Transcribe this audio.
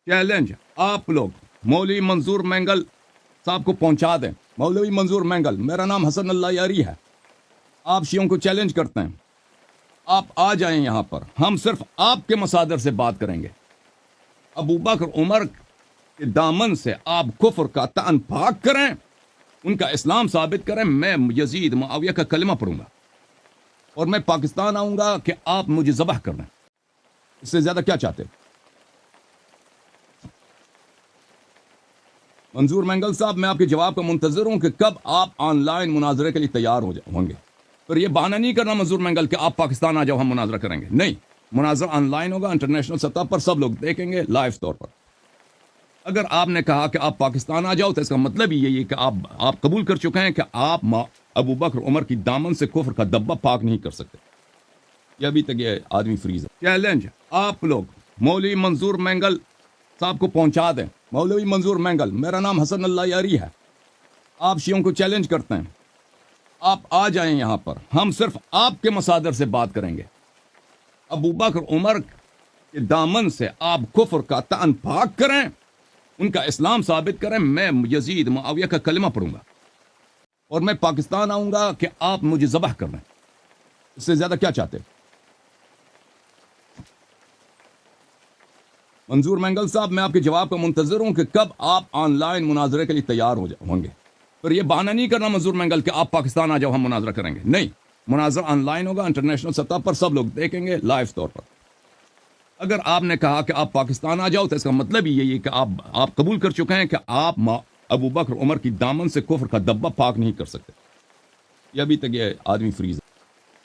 Challenge आप लोग मौलवी मंजूर मैंगल साहब को पहुंचा दें। मौलवी मंजूर मैंगल, मेरा नाम हसन अल्लाह यारी है। आप शियों को चैलेंज करते हैं, आप आ जाएं यहाँ पर, हम सिर्फ आपके मसादर से बात करेंगे। अबू बकर उमर के दामन से आप कुफ्र का तान पाक करें, उनका इस्लाम साबित करें। मैं यजीद मुआविया का कलमा पढ़ूंगा और मैं पाकिस्तान आऊंगा कि आप मुझे ज़बह कर दें। इससे ज्यादा क्या चाहते? मंजूर मैंगल साहब, मैं आपके जवाब का मुंतजर हूं कि कब आप ऑनलाइन मुनाजरे के लिए तैयार होंगे। पर यह बहाना नहीं करना मंजूर मैंगल कि आप पाकिस्तान आ जाओ, हम मुनाजरा करेंगे। नहीं, मुनाजरा ऑनलाइन होगा, इंटरनेशनल सतह पर सब लोग देखेंगे लाइव तौर पर। अगर आपने कहा कि आप पाकिस्तान आ जाओ तो इसका मतलब ही यही है कि आप कबूल कर चुके हैं कि आप अबू बकर उमर की दामन से कुफ्र का दब्बा पाक नहीं कर सकते। ये अभी तक ये आदमी फ्रीज है। चैलेंज आप लोग मौलवी मंजूर मैंगल साहब को पहुंचा दें। मौलवी मंजूर मैंगल, मेरा नाम हसन अल्लाह यारी है। आप शियों को चैलेंज करते हैं, आप आ जाएं यहाँ पर, हम सिर्फ आपके मसादर से बात करेंगे। अबू बकर उमर के दामन से आप कुफ्र का तान पाक करें, उनका इस्लाम साबित करें। मैं यजीद मुआविया का कलमा पढ़ूंगा और मैं पाकिस्तान आऊंगा कि आप मुझे ज़बह कर दें। इससे ज्यादा क्या चाहते? मंजूर मैंगल साहब, मैं आपके जवाब का मुंतजर हूं कि कब आप ऑनलाइन मुनाजरे के लिए तैयार होंगे। पर यह बहाना नहीं करना मंजूर मैंगल कि आप पाकिस्तान आ जाओ, हम मुनाजरा करेंगे। नहीं, मुनाजरा ऑनलाइन होगा, इंटरनेशनल सतह पर सब लोग देखेंगे लाइव तौर पर। अगर आपने कहा कि आप पाकिस्तान आ जाओ तो इसका मतलब ही यही है कि आप कबूल कर चुके हैं कि आप अबू बकर उमर की दामन से कुफ्र का दब्बा पाक नहीं कर सकते। ये अभी तक ये आदमी फ्रीज है।